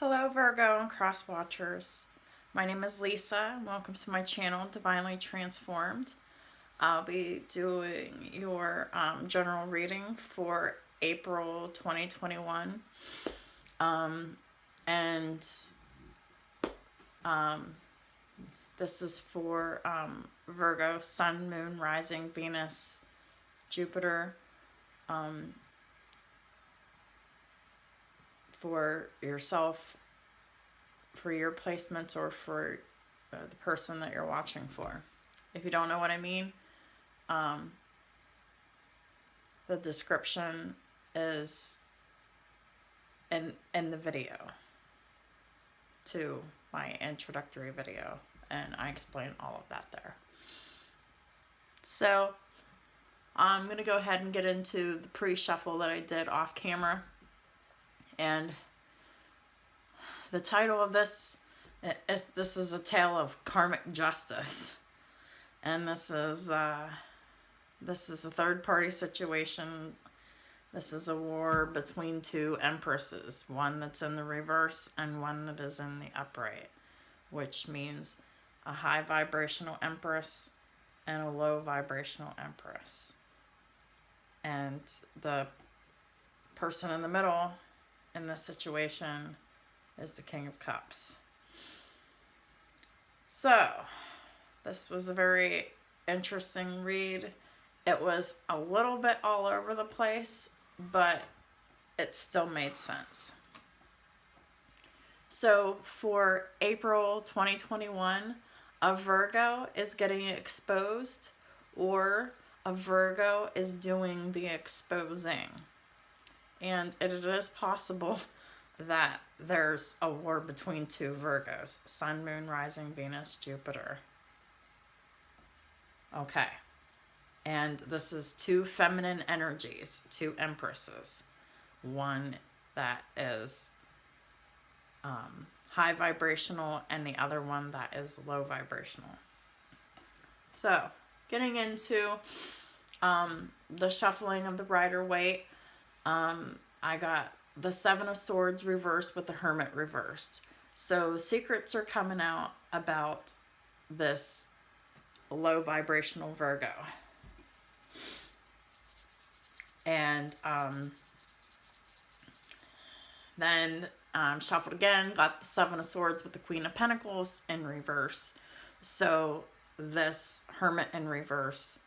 Hello Virgo and cross watchers. My name is Lisa. Welcome to my channel, Divinely Transformed. I'll be doing your general reading for April 2021. And this is for Virgo, Sun, Moon, Rising, Venus, Jupiter. For yourself, for your placements, or for the person that you're watching for. If you don't know what I mean, the description is in the video to my introductory video, and I explain all of that there. So I'm going to go ahead and get into the pre-shuffle that I did off camera. And the title of this is a tale of karmic justice, and this is a third-party situation. This is a war between two empresses, one that's in the reverse and one that is in the upright, which means a high vibrational empress and a low vibrational empress. And the person in the middle in this situation is the King of Cups. So, this was a very interesting read. It was a little bit all over the place, but it still made sense. So, for April 2021, a Virgo is getting exposed, or a Virgo is doing the exposing. And it is possible that there's a war between two Virgos. Sun, Moon, Rising, Venus, Jupiter. Okay. And this is two feminine energies, two empresses. One that is high vibrational and the other one that is low vibrational. So, getting into the shuffling of the Rider-Waite, I got the Seven of Swords reversed with the Hermit reversed. So secrets are coming out about this low vibrational Virgo. And then shuffled again, got the Seven of Swords with the Queen of Pentacles in reverse. So this Hermit in reverse,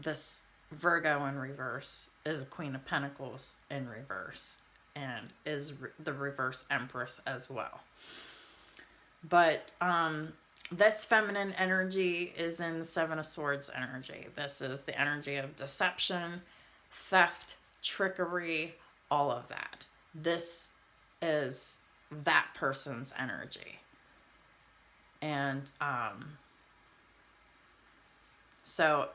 this Virgo in reverse is a Queen of Pentacles in reverse, and is the reverse Empress as well. But this feminine energy is in the Seven of Swords energy. This is the energy of deception, theft, trickery, all of that. This is that person's energy. And so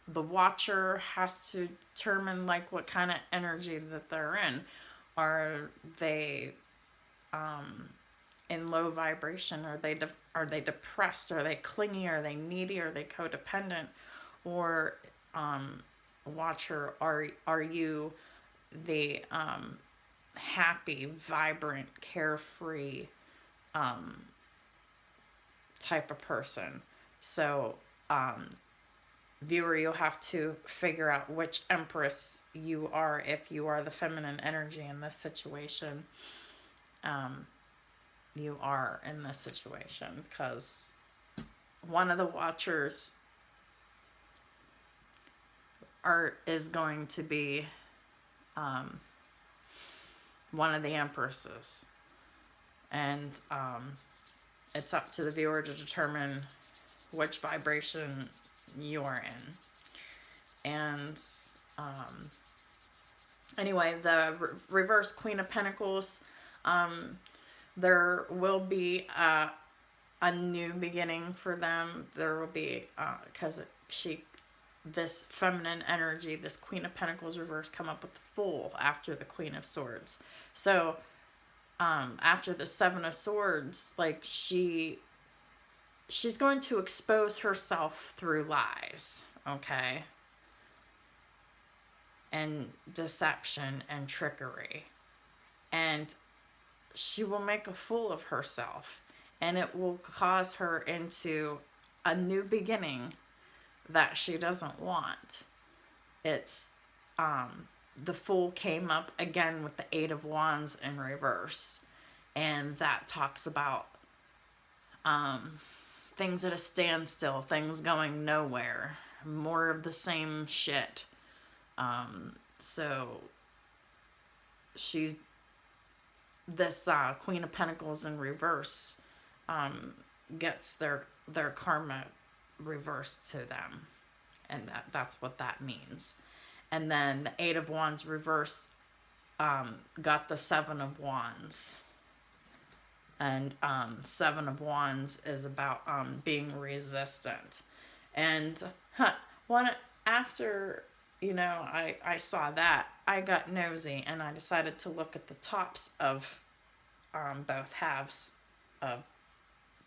the watcher has to determine like what kind of energy that they're in. Are they in low vibration? Are they depressed? Are they clingy? Are they needy? Are they codependent? Or watcher, are you the happy, vibrant, carefree type of person? So viewer, you'll have to figure out which empress you are. If you are the feminine energy in this situation, you are in this situation, because one of the watchers is going to be one of the empresses, and it's up to the viewer to determine which vibration you are in. And anyway, the reverse Queen of Pentacles, there will be a new beginning for them. There will be, because this feminine energy, this Queen of Pentacles reverse, come up with the Fool after the Queen of Swords. So after the Seven of Swords, like she's going to expose herself through lies, okay? and deception and trickery. And she will make a fool of herself, and it will cause her into a new beginning that she doesn't want. It's the Fool came up again with the Eight of Wands in reverse, and that talks about things at a standstill, things going nowhere, more of the same shit. So she's this Queen of Pentacles in reverse gets their karma reversed to them, and that's what that means. And then the Eight of Wands reversed got the Seven of Wands, and Seven of Wands is about being resistant. And after I saw that, I got nosy, and I decided to look at the tops of both halves of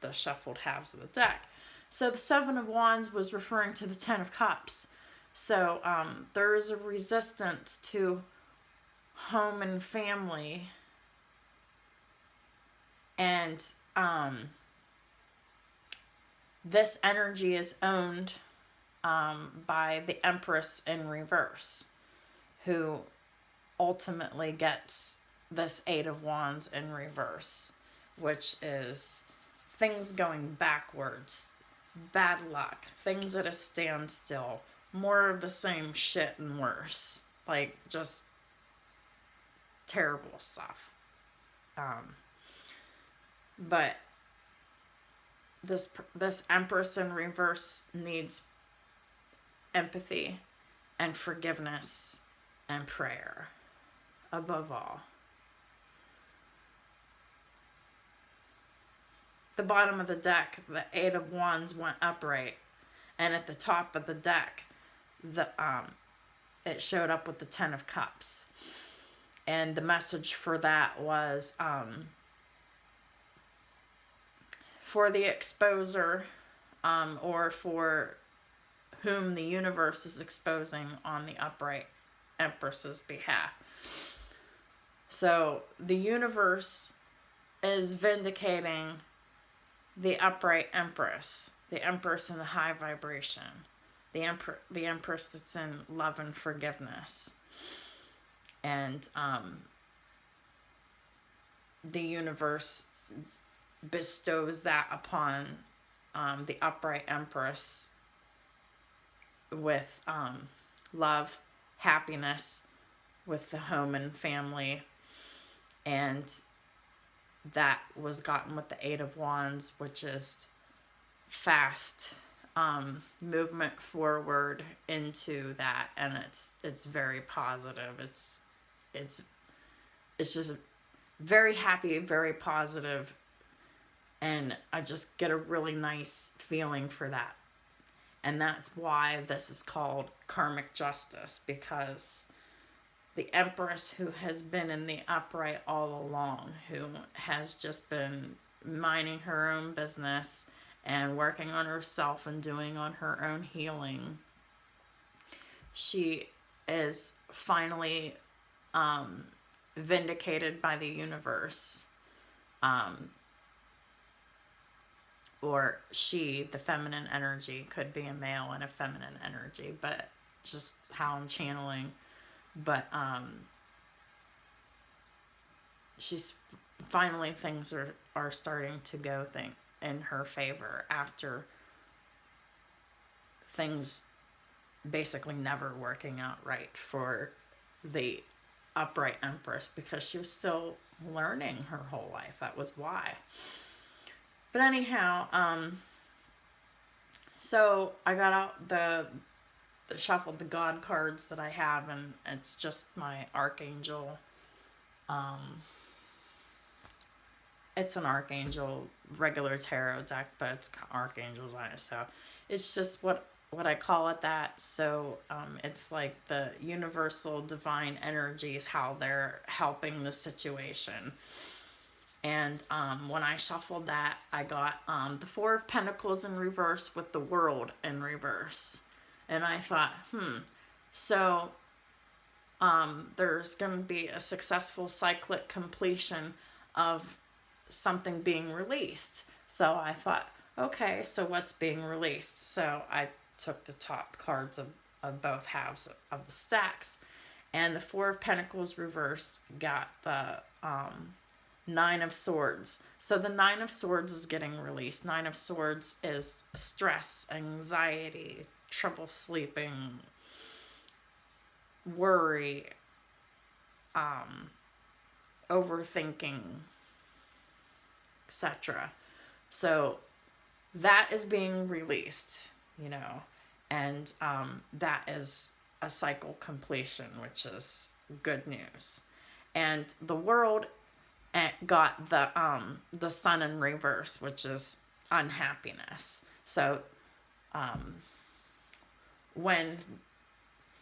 the shuffled halves of the deck. So the Seven of Wands was referring to the Ten of Cups. So there is a resistance to home and family, and this energy is owned by the Empress in reverse, who ultimately gets this Eight of Wands in reverse, which is things going backwards, bad luck, things at a standstill, more of the same shit and worse, like just terrible stuff. But this Empress in reverse needs empathy and forgiveness and prayer above all. The bottom of the deck, the Eight of Wands went upright, and at the top of the deck, it showed up with the Ten of Cups. And the message for that was for the exposer, or for whom the universe is exposing on the upright Empress's behalf. So the universe is vindicating the upright Empress, the Empress in the high vibration, the Empress that's in love and forgiveness. And the universe bestows that upon the upright Empress with love, happiness, with the home and family. And that was gotten with the Eight of Wands, which is fast movement forward into that, and it's very positive. It's just very happy, very positive, and I just get a really nice feeling for that. And that's why this is called karmic justice, because the Empress, who has been in the upright all along, who has just been minding her own business and working on herself and doing on her own healing, she is finally vindicated by the universe. Or she, the feminine energy, could be a male and a feminine energy, but just how I'm channeling. But she's finally, things are starting to go in her favor after things basically never working out right for the upright Empress, because she was still learning her whole life. That was why. But anyhow, so I got out the shuffled the God cards that I have, and it's just my Archangel. It's an Archangel regular tarot deck, but it's got archangels on it, so it's just what I call it that. So it's like the universal divine energies, how they're helping the situation. And when I shuffled that, I got the Four of Pentacles in reverse with the World in reverse. And I thought, so there's going to be a successful cyclic completion of something being released. So I thought, okay, so what's being released? So I took the top cards of both halves of the stacks. And the Four of Pentacles reversed got the Nine of Swords. So the Nine of Swords is getting released. Nine of Swords is stress, anxiety, trouble sleeping, worry, overthinking, etc. So that is being released, and that is a cycle completion, which is good news. And the World got the Sun in reverse, which is unhappiness. So when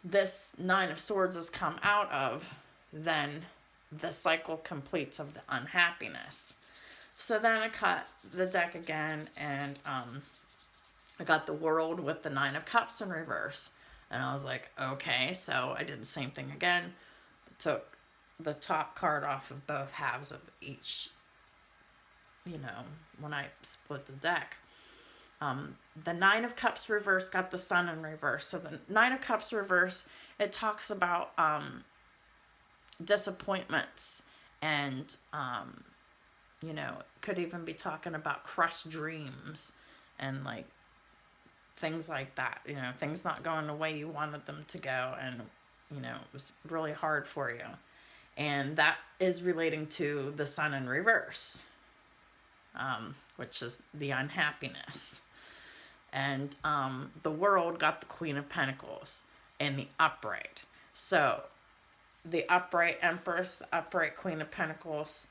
this Nine of Swords has come out of, then the cycle completes of the unhappiness. So then I cut the deck again, and I got the World with the Nine of Cups in reverse. And I was like, okay, so I did the same thing again. Took the top card off of both halves of each, when I split the deck. The Nine of Cups reverse got the Sun in reverse. So the Nine of Cups reverse, it talks about disappointments and, could even be talking about crushed dreams and like things like that. Things not going the way you wanted them to go, and, it was really hard for you. And that is relating to the Sun in reverse, which is the unhappiness. And the World got the Queen of Pentacles and the upright. So the upright Empress, the upright Queen of Pentacles,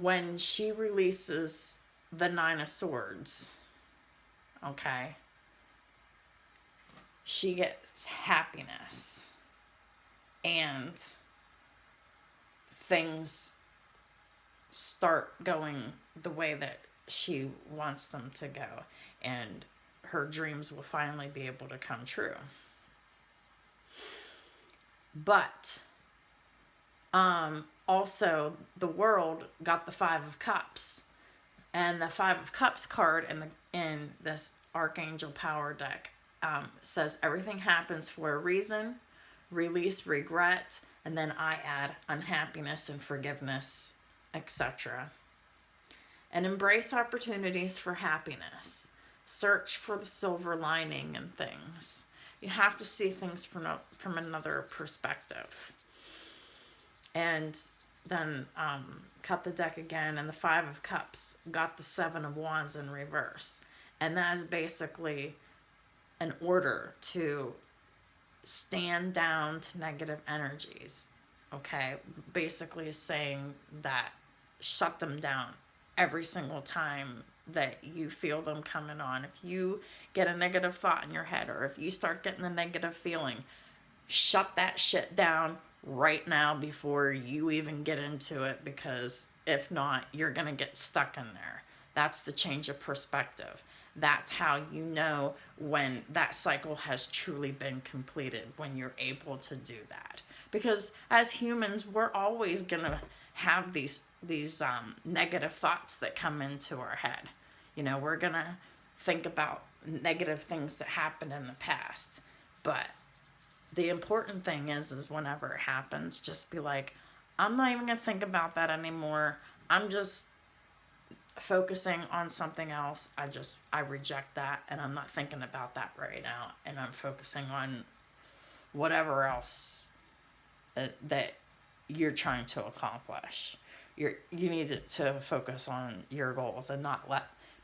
when she releases the Nine of Swords, okay, she gets happiness. And things start going the way that she wants them to go, and her dreams will finally be able to come true. But also the World got the Five of Cups, and the Five of Cups card in this Archangel Power deck says everything happens for a reason. Release regret, and then I add unhappiness and forgiveness, etc. And embrace opportunities for happiness. Search for the silver lining in things. You have to see things from another perspective. And then cut the deck again, and the Five of Cups got the Seven of Wands in reverse. And that is basically an order to stand down to negative energies. Okay, basically saying that shut them down every single time that you feel them coming on. If you get a negative thought in your head, or if you start getting a negative feeling, shut that shit down right now before you even get into it, because if not, you're gonna get stuck in there. That's the change of perspective. That's how you know when that cycle has truly been completed, when you're able to do that. Because as humans, we're always going to have these negative thoughts that come into our head. We're going to think about negative things that happened in the past. But the important thing is whenever it happens, just be like, I'm not even going to think about that anymore. I'm just focusing on something else. I reject that, and I'm not thinking about that right now, and I'm focusing on whatever else that you're trying to accomplish. You need to focus on your goals and not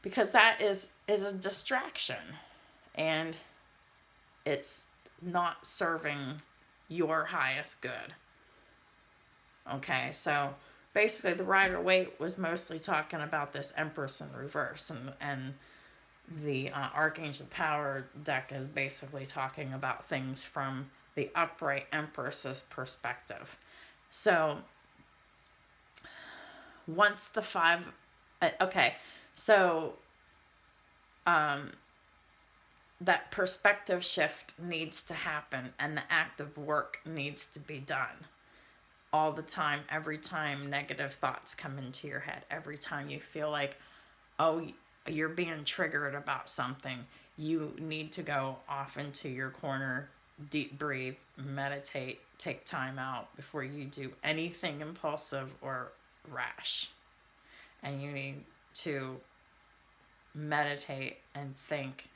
because that is a distraction, and it's not serving your highest good. Okay, so basically, the Rider-Waite was mostly talking about this Empress in reverse, and the Archangel Power deck is basically talking about things from the upright Empress's perspective. So, once the that perspective shift needs to happen, and the active work needs to be done all the time. Every time negative thoughts come into your head, every time you feel like, oh, you're being triggered about something, you need to go off into your corner, deep breathe, meditate, take time out before you do anything impulsive or rash. And you need to meditate and think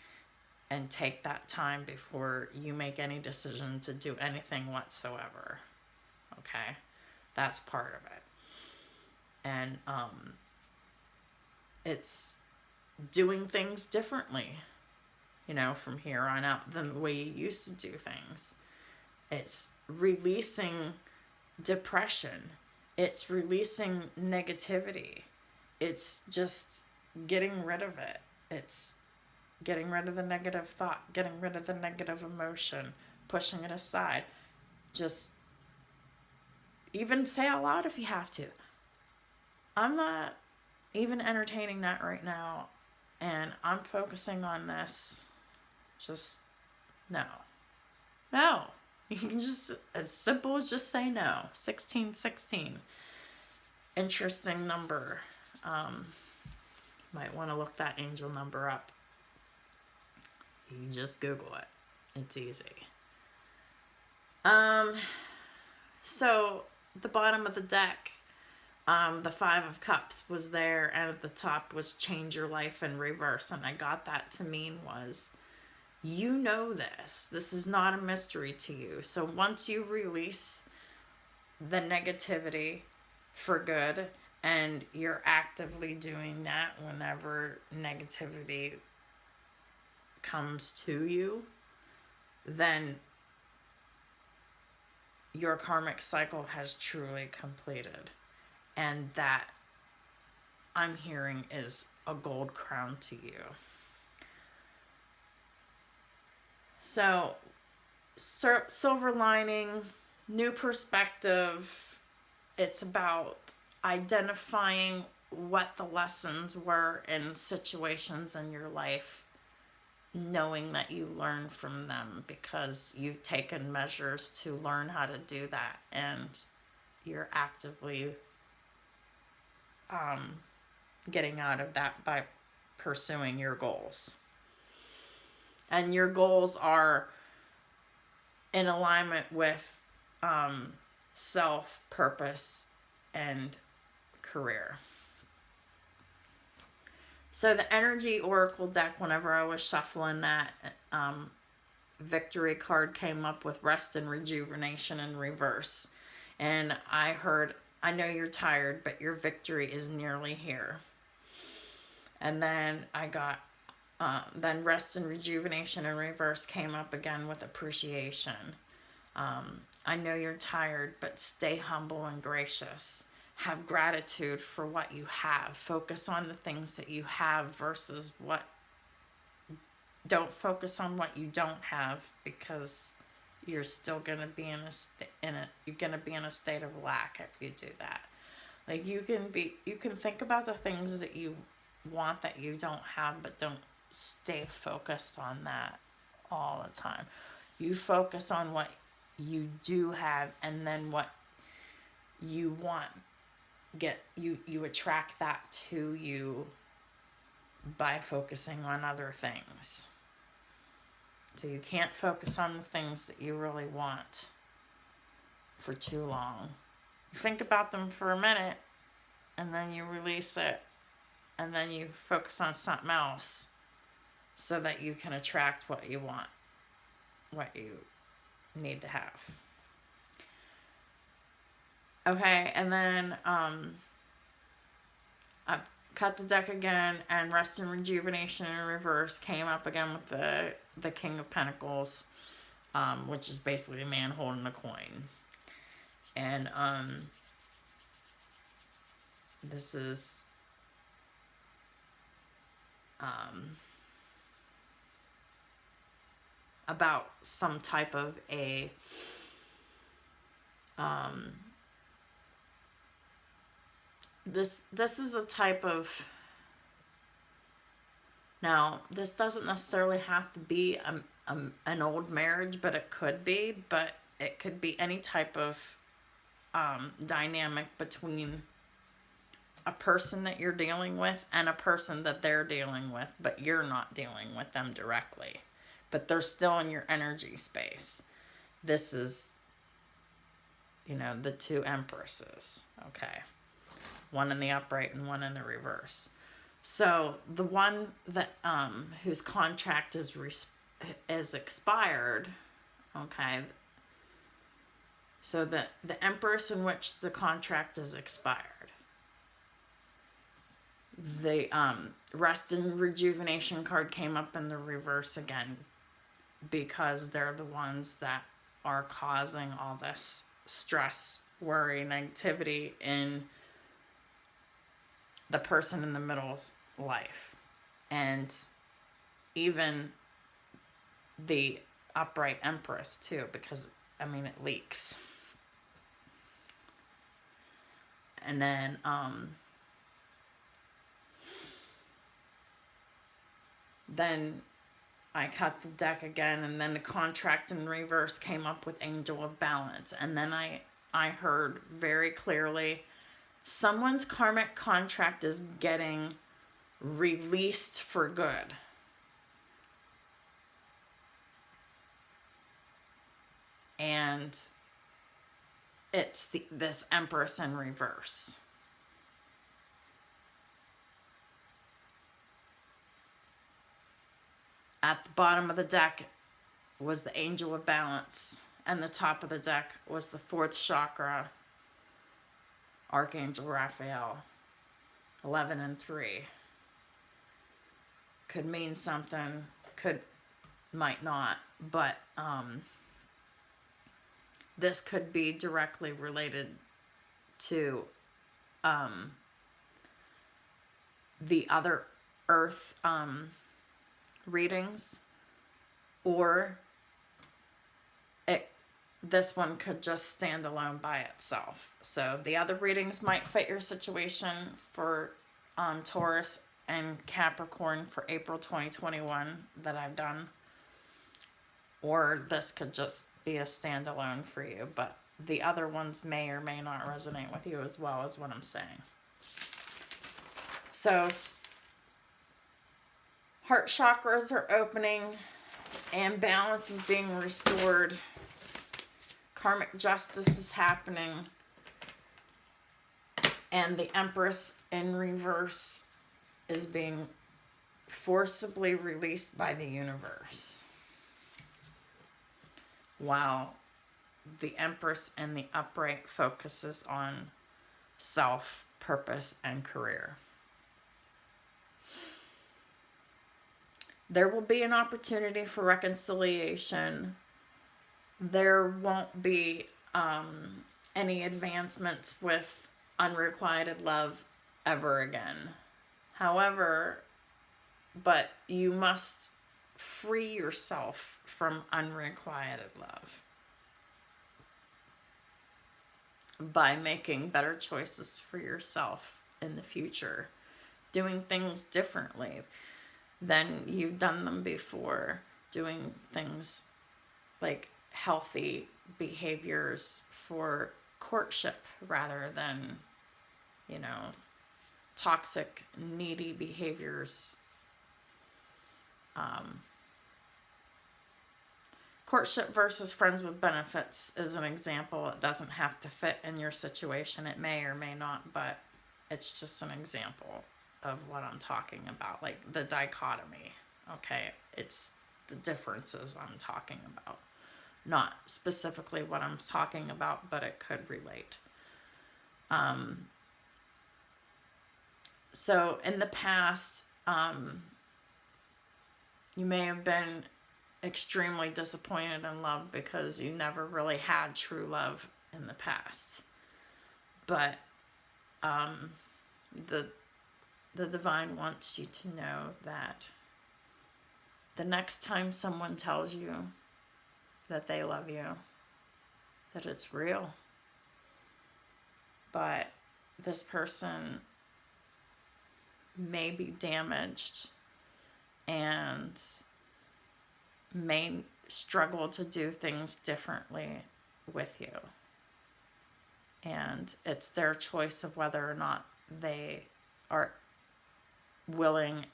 and take that time before you make any decision to do anything whatsoever. Okay? That's part of it. And it's doing things differently, from here on out than the way you used to do things. It's releasing depression. It's releasing negativity. It's just getting rid of it. It's getting rid of the negative thought, getting rid of the negative emotion, pushing it aside. Just even say out loud if you have to, I'm not even entertaining that right now, and I'm focusing on this. Just no. No. You can just, as simple as just say no. 1616. Interesting number. Might want to look that angel number up. You can just Google it. It's easy. So the bottom of the deck, the 5 of Cups was there, and at the top was change your life in reverse. And I got that to mean was, you know this. This is not a mystery to you. So once you release the negativity for good, and you're actively doing that whenever negativity comes to you, then your karmic cycle has truly completed. And that, I'm hearing, is a gold crown to you. So, silver lining, new perspective. It's about identifying what the lessons were in situations in your life, knowing that you learn from them because you've taken measures to learn how to do that, and you're actively getting out of that by pursuing your goals. And your goals are in alignment with self, purpose, and career. So the energy oracle deck, whenever I was shuffling that, victory card came up with rest and rejuvenation in reverse. And I heard, I know you're tired, but your victory is nearly here. And then I got, then rest and rejuvenation in reverse came up again with appreciation. I know you're tired, but stay humble and gracious. Have gratitude for what you have. Focus on the things that you have versus what. Don't focus on what you don't have, because you're still gonna be you're gonna be in a state of lack if you do that. Like you can think about the things that you want that you don't have, but don't stay focused on that all the time. You focus on what you do have, and then what you want. You attract that to you by focusing on other things. So you can't focus on the things that you really want for too long. You think about them for a minute, and then you release it, and then you focus on something else so that you can attract what you want, what you need to have. Okay, and then I cut the deck again, and rest and rejuvenation in reverse came up again with the King of Pentacles, which is basically a man holding a coin. And this is about some type of a this is a type of Now, this doesn't necessarily have to be an old marriage, but it could be. But it could be any type of dynamic between a person that you're dealing with and a person that they're dealing with, but you're not dealing with them directly. But they're still in your energy space. This is, the two empresses. Okay. One in the upright and one in the reverse. So the one that whose contract is expired, okay. So the empress in which the contract is expired. The rest and rejuvenation card came up in the reverse again, because they're the ones that are causing all this stress, worry, negativity in the person in the middle's life. And even the upright empress too, because it leaks. And then I cut the deck again, and then the contract in reverse came up with Angel of Balance. And then I heard very clearly, someone's karmic contract is getting released for good. And it's this Empress in reverse. At the bottom of the deck was the Angel of Balance, and the top of the deck was the 4th chakra, Archangel Raphael, 11 and 3. Could mean something, might not, but this could be directly related to the other earth readings, or this one could just stand alone by itself. So the other readings might fit your situation for Taurus and Capricorn for April 2021 that I've done, or this could just be a standalone for you, but the other ones may or may not resonate with you as well, as what I'm saying. So heart chakras are opening and balance is being restored. Karmic justice is happening, and the Empress in reverse is being forcibly released by the universe, while the Empress in the upright focuses on self, purpose, and career. There will be an opportunity for reconciliation. There won't be any advancements with unrequited love ever again. However, but you must free yourself from unrequited love by making better choices for yourself in the future, doing things differently than you've done them before, doing things like healthy behaviors for courtship rather than, toxic, needy behaviors. Courtship versus friends with benefits is an example. It doesn't have to fit in your situation. It may or may not, but it's just an example of what I'm talking about, like the dichotomy. Okay, it's the differences I'm talking about, not specifically what I'm talking about, but it could relate. So in the past, you may have been extremely disappointed in love because you never really had true love in the past. But the divine wants you to know that the next time someone tells you that they love you, that it's real. But this person may be damaged and may struggle to do things differently with you. And it's their choice of whether or not they are willing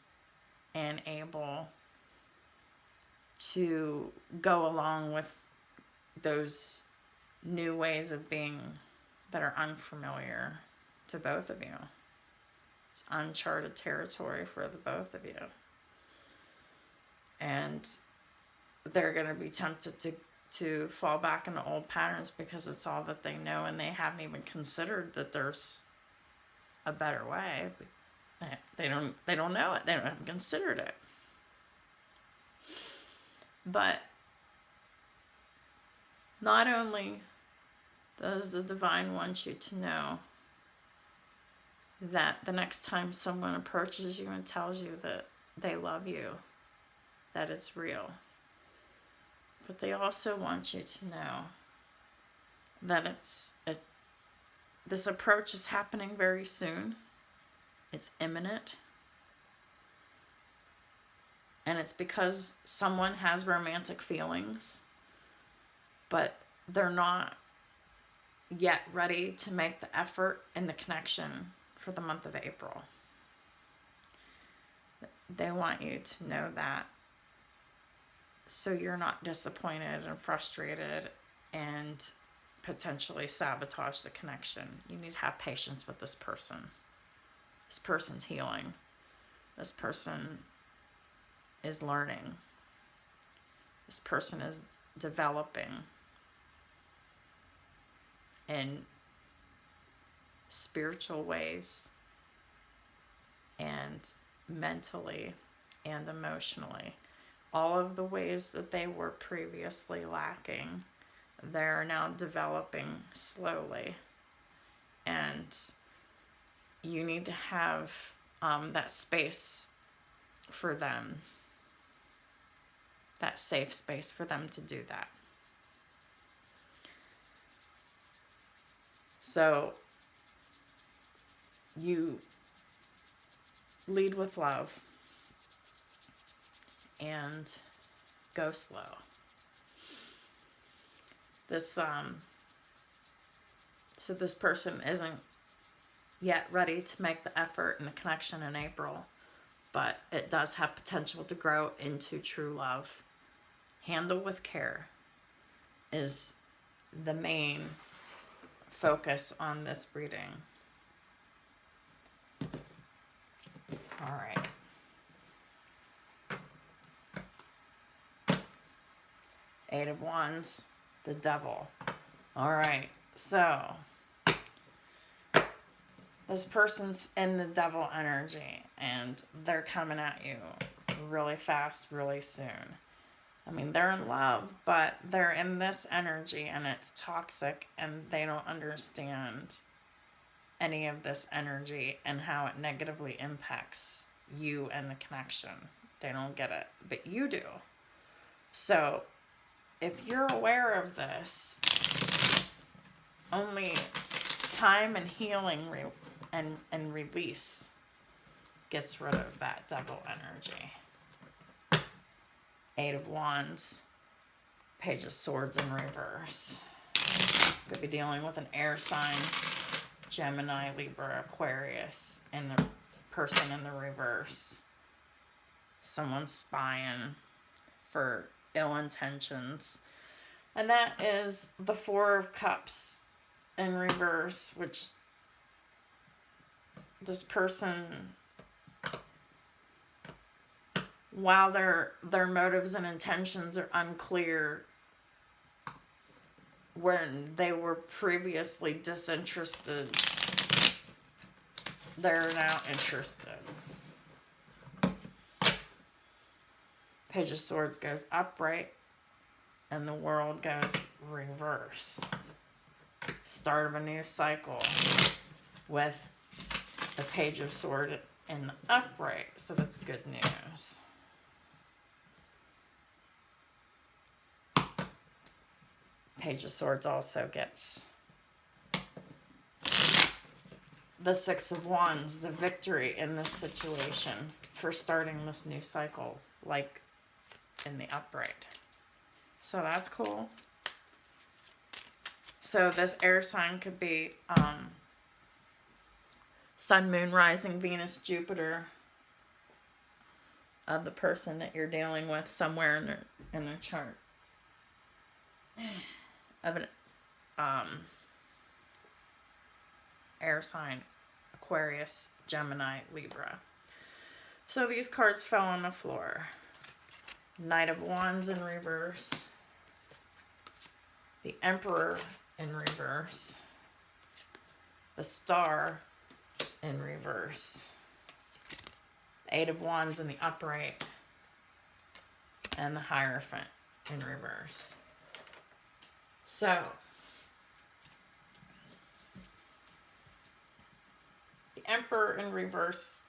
and able to go along with those new ways of being that are unfamiliar to both of you. It's uncharted territory for the both of you. And they're going to be tempted to fall back into old patterns because it's all that they know, and they haven't even considered that there's a better way. They don't know it. They haven't considered it. But not only does the divine want you to know that the next time someone approaches you and tells you that they love you, that it's real, but they also want you to know that this approach is happening very soon. It's imminent. And it's because someone has romantic feelings, but they're not yet ready to make the effort and the connection for the month of April. They want you to know that, so you're not disappointed and frustrated and potentially sabotage the connection. You need to have patience with this person. This person's healing. This person is learning. This person is developing in spiritual ways and mentally and emotionally. All of the ways that they were previously lacking, they're now developing slowly. And you need to have that space for them, that safe space for them to do that. So you lead with love and go slow. So this person isn't yet ready to make the effort and the connection in April, but it does have potential to grow into true love. Handle with care is the main focus on this reading. All right. Eight of Wands, the Devil. All right, so this person's in the Devil energy, and they're coming at you really fast, really soon. I mean, they're in love, but they're in this energy, and it's toxic, and they don't understand any of this energy and how it negatively impacts you and the connection. They don't get it, but you do. So if you're aware of this, only time and healing and release gets rid of that Devil energy. Eight of Wands, Page of Swords in reverse. Could be dealing with an air sign, Gemini, Libra, Aquarius, and the person in the reverse. Someone's spying for ill intentions. And that is the Four of Cups in reverse, which this person, while their motives and intentions are unclear, when they were previously disinterested, they're now interested. Page of Swords goes upright, and the World goes reverse. Start of a new cycle with the Page of Swords in the upright, so that's good news. Page of Swords also gets the Six of Wands, the victory in this situation. for starting this new cycle, like in the upright. So that's cool. So this air sign could be Sun, Moon, Rising, Venus, Jupiter of the person that you're dealing with somewhere in their chart. Of an air sign, Aquarius, Gemini, Libra. So these cards fell on the floor. Knight of Wands in reverse. The Emperor in reverse. The Star in reverse. The Eight of Wands in the upright. And the Hierophant in reverse. So, the Emperor in reverse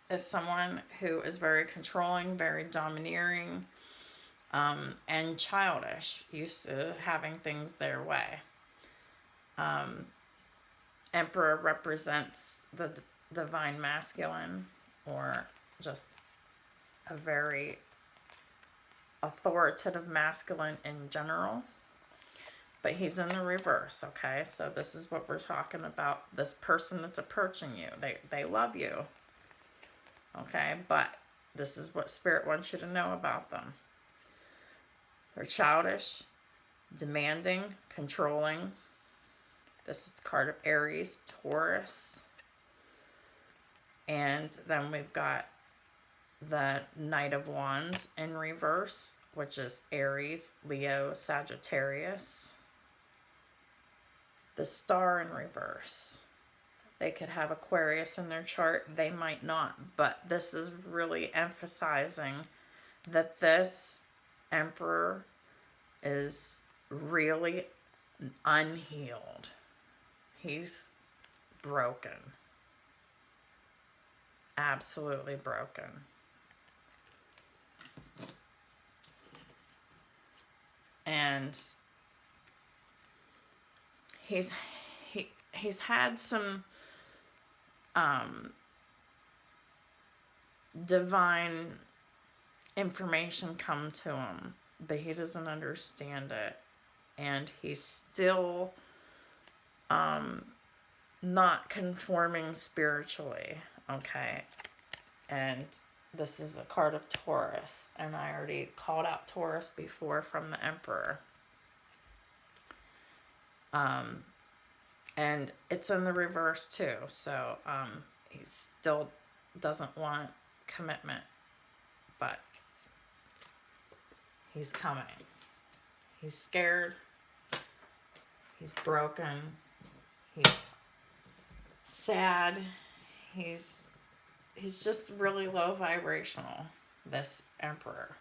is someone who is very controlling, very domineering, and childish, used to having things their way. Emperor represents the divine masculine, or just a very authoritative masculine in general. But he's in the reverse, okay? So this is what we're talking about. This person that's approaching you. They love you. Okay? But this is what Spirit wants you to know about them. They're childish, demanding, controlling. This is the card of Aries, Taurus. And then we've got the Knight of Wands in reverse, which is Aries, Leo, Sagittarius. The Star in reverse. They could have Aquarius in their chart. They might not. But this is really emphasizing that this Emperor is really unhealed. He's broken. Absolutely broken. And he's had some divine information come to him, but he doesn't understand it, and he's still not conforming spiritually. Okay, and this is a card of Taurus, and I already called out Taurus before from the Emperor. And it's in the reverse too, so he still doesn't want commitment, but he's coming. He's scared. He's broken. He's sad. He's just really low vibrational, this Emperor.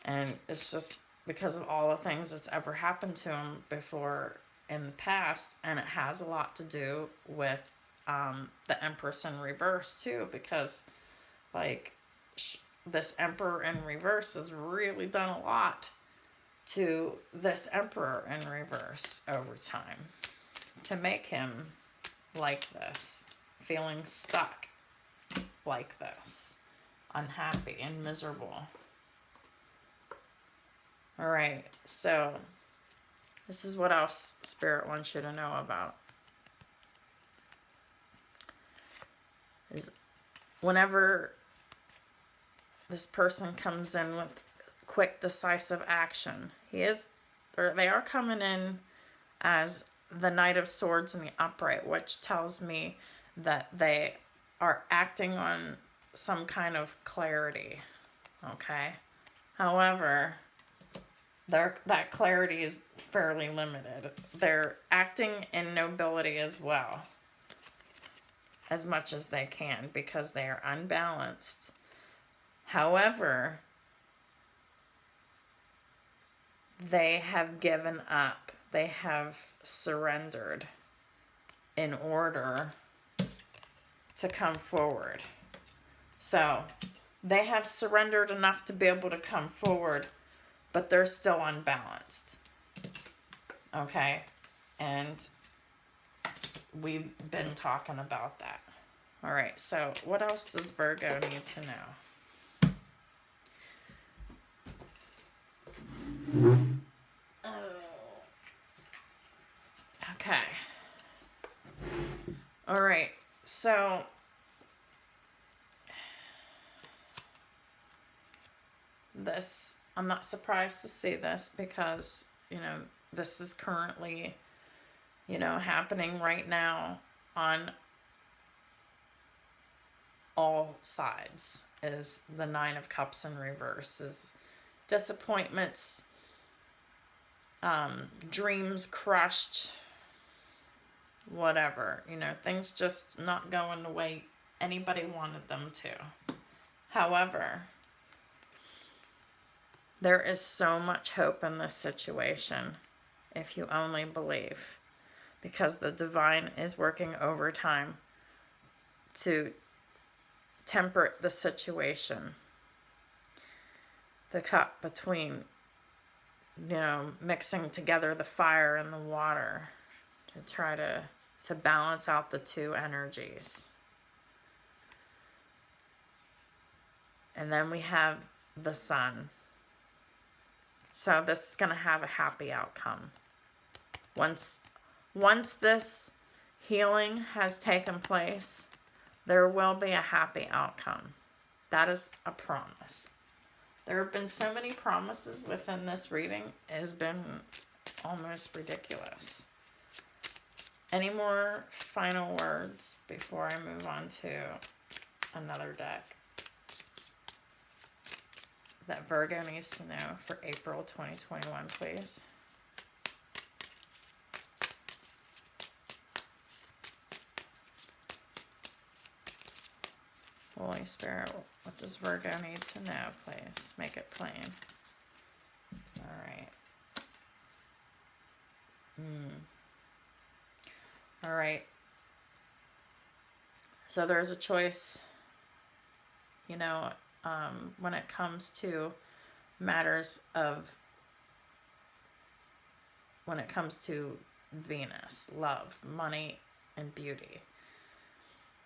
And it's just because of all the things that's ever happened to him before in the past, and it has a lot to do with the Empress in reverse too, because like this Emperor in reverse has really done a lot to this Emperor in reverse over time to make him like this, feeling stuck like this, unhappy and miserable. All right, so this is what else Spirit wants you to know about. Is whenever this person comes in with quick, decisive action, they are coming in as the Knight of Swords in the upright, which tells me that they are acting on some kind of clarity. Okay? However, that clarity is fairly limited. They're acting in nobility as well, as much as they can, because they are unbalanced. However, they have given up. They have surrendered in order to come forward. So, they have surrendered enough to be able to come forward, but they're still unbalanced. Okay? And we've been talking about that. All right, so what else does Virgo need to know? Okay. All right, so this, I'm not surprised to see this because, this is currently, happening right now on all sides, is the Nine of Cups in reverse, is disappointments, dreams crushed, whatever, things just not going the way anybody wanted them to. However, there is so much hope in this situation if you only believe, because the divine is working overtime to temper the situation. The cup between, mixing together the fire and the water to try to balance out the two energies. And then we have the sun. So this is going to have a happy outcome. Once this healing has taken place, there will be a happy outcome. That is a promise. There have been so many promises within this reading, it has been almost ridiculous. Any more final words before I move on to another deck that Virgo needs to know for April 2021, please? Holy Spirit, what does Virgo need to know, please? Make it plain. All right. All right. So there's a choice, when it comes to matters of, when it comes to Venus, love, money, and beauty.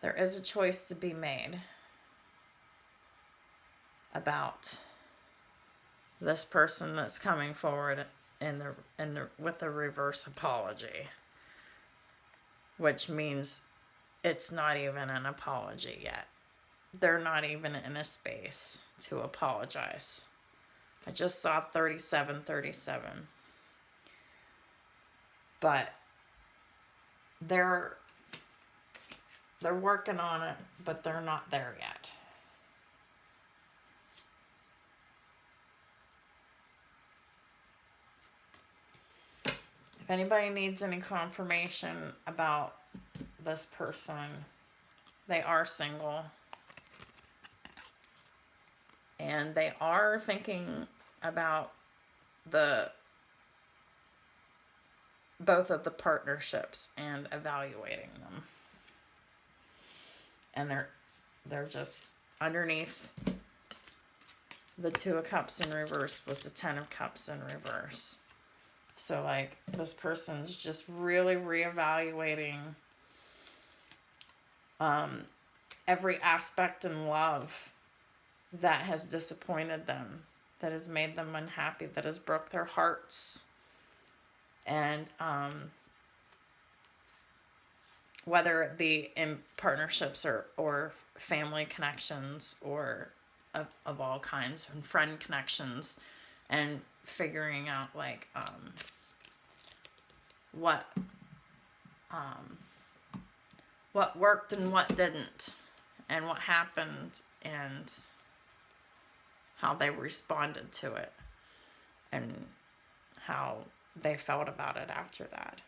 There is a choice to be made about this person that's coming forward with a reverse apology, which means it's not even an apology yet. They're not even in a space to apologize. I just saw 3737. But they're working on it, but they're not there yet. If anybody needs any confirmation about this person, they are single. And they are thinking about both of the partnerships and evaluating them. And they're just underneath the Two of Cups in reverse was the Ten of Cups in reverse. So like this person's just really reevaluating every aspect in love that has disappointed them, that has made them unhappy, that has broke their hearts. And whether it be in partnerships or family connections or of all kinds, and friend connections, and figuring out like what worked and what didn't, and what happened, and how they responded to it, and how they felt about it after that.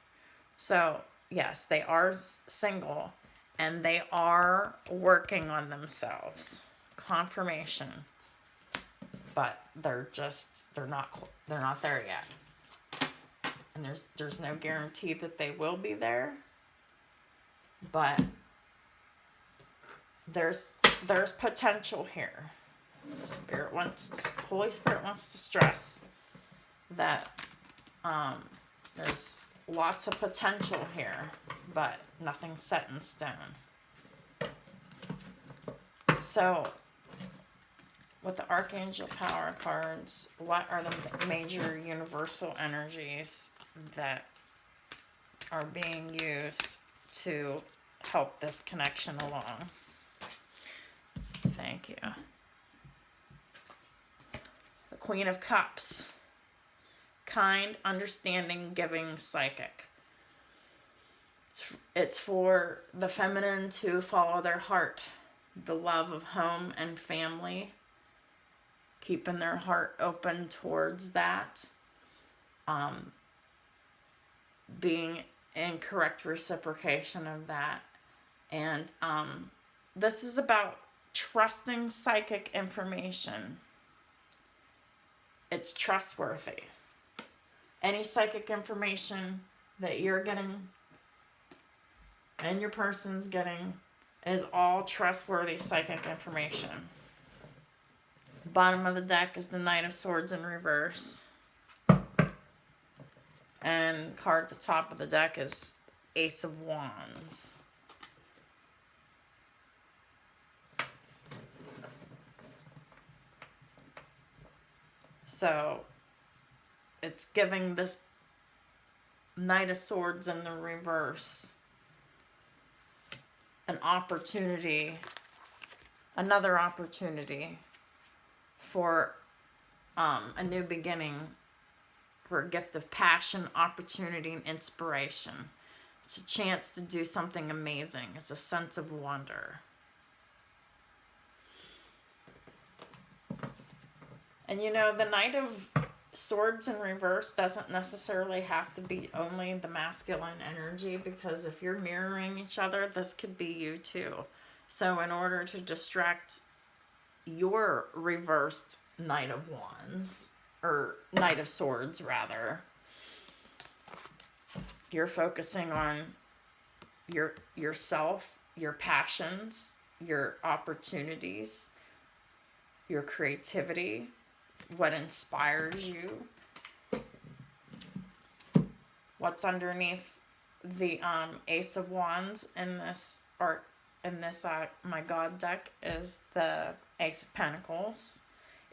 So yes, they are single, and they are working on themselves. Confirmation. But they're not there yet. And there's no guarantee that they will be there. But there's potential here. Holy Spirit wants to stress that there's lots of potential here, but nothing's set in stone. So, with the Archangel Power cards, what are the major universal energies that are being used to help this connection along? Thank you. The Queen of Cups. Kind, understanding, giving, psychic. It's for the feminine to follow their heart, the love of home and family, keeping their heart open towards that, being in correct reciprocation of that. And this is about trusting psychic information. It's trustworthy. Any psychic information that you're getting and your person's getting is all trustworthy psychic information. Bottom of the deck is the Knight of Swords in reverse. And card at the top of the deck is Ace of Wands. So it's giving this Knight of Swords in the reverse an opportunity, another opportunity for a new beginning, for a gift of passion, opportunity, and inspiration. It's a chance to do something amazing. It's a sense of wonder. And you know, the Knight of Swords in reverse doesn't necessarily have to be only the masculine energy, because if you're mirroring each other, this could be you too. So in order to distract your reversed Knight of Wands, or Knight of Swords rather, you're focusing on yourself, your passions, your opportunities, your creativity, what inspires you, what's underneath the Ace of Wands in this art, in this my God deck, is the Ace of Pentacles.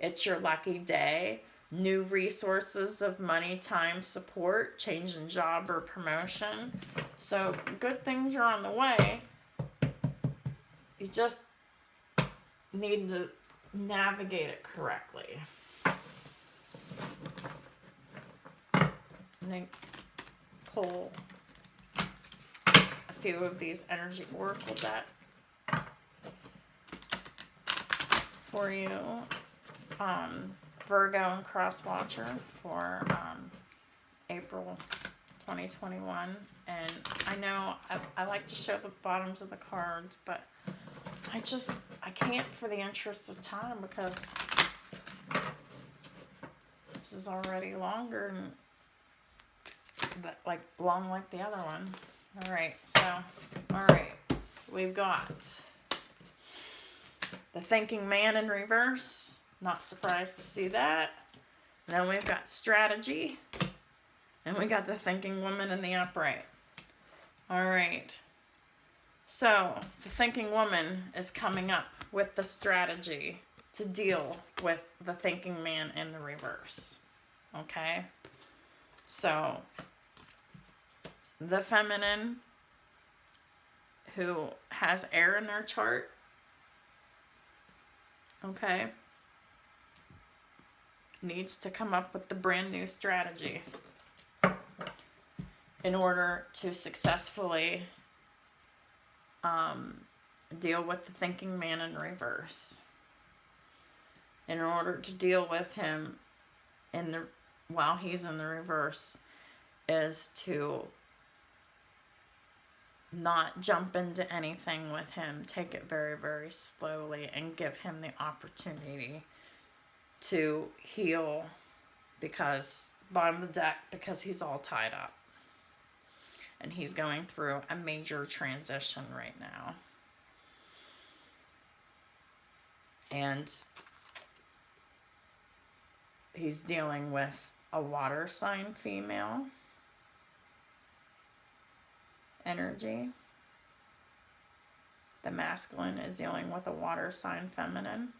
It's your lucky day, new resources of money, time, support, change in job or promotion. So good things are on the way. You just need to navigate it correctly. I'm going to pull a few of these energy oracle deck for you. Virgo and Cross Watcher for April 2021. And I know I like to show the bottoms of the cards, but I can't for the interest of time, because this is already longer and long like the other one. All right, we've got the Thinking Man in reverse. Not surprised to see that. And then we've got Strategy, and we got the Thinking Woman in the upright. All right. So the Thinking Woman is coming up with the strategy to deal with the Thinking Man in the reverse. Okay? So the feminine who has air in their chart, okay, needs to come up with the brand new strategy in order to successfully deal with the Thinking Man in reverse. In order to deal with him while he's in the reverse, is to not jump into anything with him. Take it very, very slowly and give him the opportunity to heal, because bottom of the deck, because he's all tied up. And he's going through a major transition right now. And he's dealing with a water sign female energy. The masculine is dealing with a water sign feminine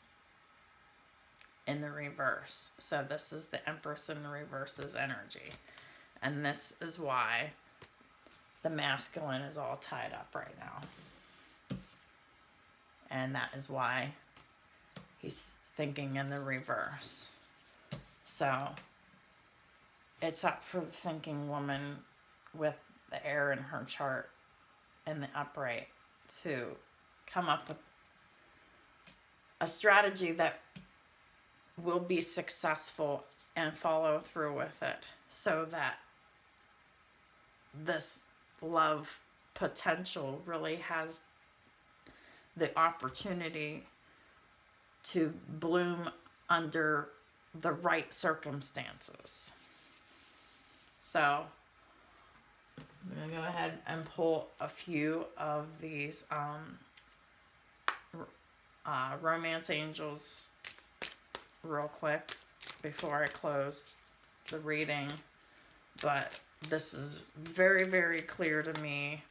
in the reverse. So this is the Empress in the reverse's energy. And this is why the masculine is all tied up right now. And that is why he's thinking in the reverse. So it's up for the thinking woman with the air in her chart and the upright to come up with a strategy that will be successful and follow through with it, so that this love potential really has the opportunity to bloom under the right circumstances. So I'm going to go ahead and pull a few of these romance angels real quick before I close the reading. But this is very, very clear to me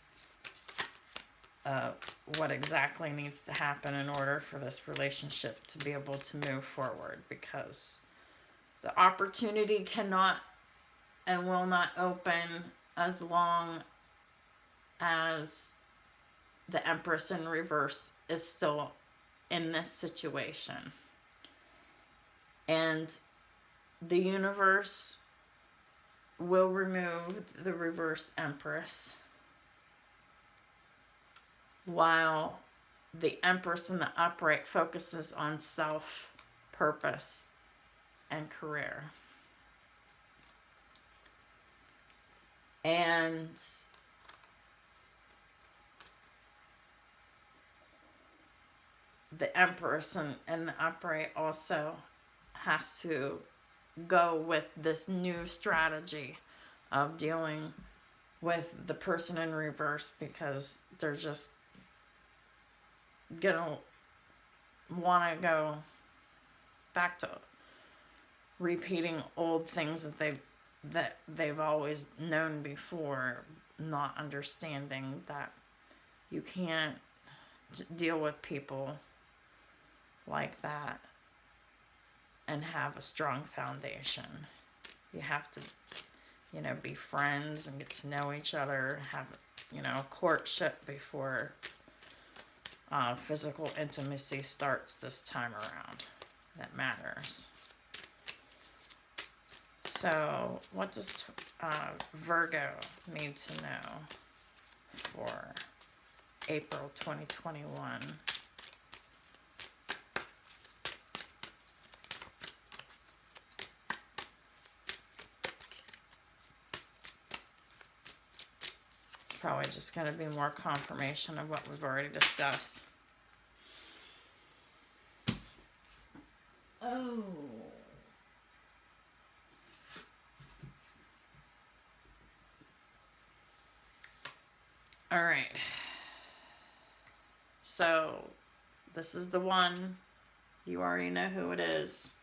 what exactly needs to happen in order for this relationship to be able to move forward, because the opportunity cannot and will not open as long as the Empress in reverse is still in this situation. And the universe will remove the reverse Empress, while the Empress in the upright focuses on self, purpose, and career. And the Empress in the upright also has to go with this new strategy of dealing with the person in reverse, because they're just gonna want to go back to repeating old things that they've always known before, not understanding that you can't deal with people like that and have a strong foundation. You have to, be friends and get to know each other, have, a courtship before physical intimacy starts this time around. That matters. So, what does Virgo need to know for April 2021? It's probably just going to be more confirmation of what we've already discussed. Oh. All right. So, this is the one. You already know who it is.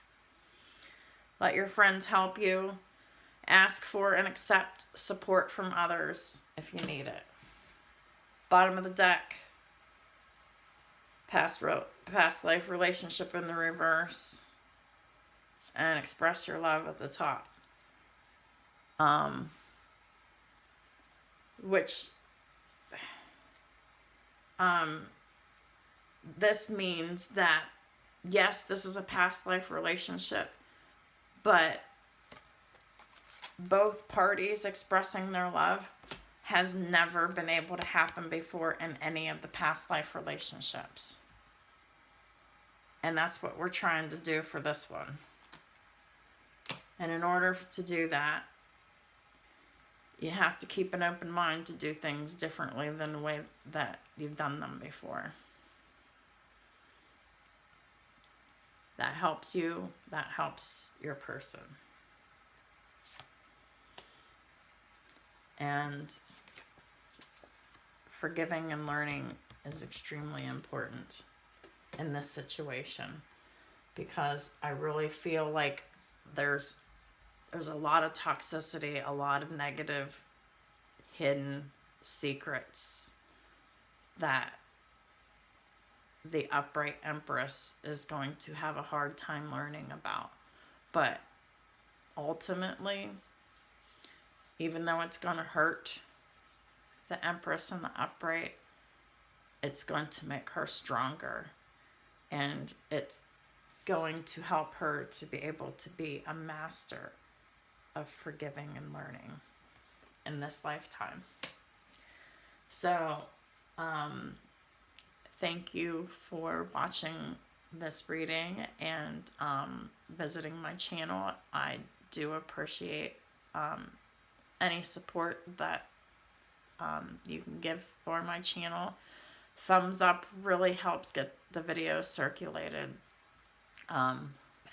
Let your friends help you. Ask for and accept support from others if you need it. Bottom of the deck. Past life relationship in the reverse. And express your love at the top. This means that, yes, this is a past life relationship, but both parties expressing their love has never been able to happen before in any of the past life relationships. And that's what we're trying to do for this one. And in order to do that, you have to keep an open mind to do things differently than the way that you've done them before. That helps you. That helps your person. And forgiving and learning is extremely important in this situation, because I really feel like there's a lot of toxicity, a lot of negative hidden secrets that the upright Empress is going to have a hard time learning about. But ultimately, even though it's going to hurt the Empress and the upright, it's going to make her stronger. And it's going to help her to be able to be a master of forgiving and learning in this lifetime. So, thank you for watching this reading and visiting my channel. I do appreciate any support that you can give for my channel. Thumbs up really helps get the video circulated.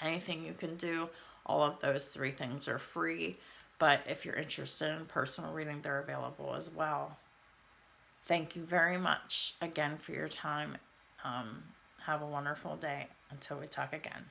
Anything you can do, all of those 3 things are free. But if you're interested in personal reading, they're available as well. Thank you very much again for your time. Have a wonderful day until we talk again.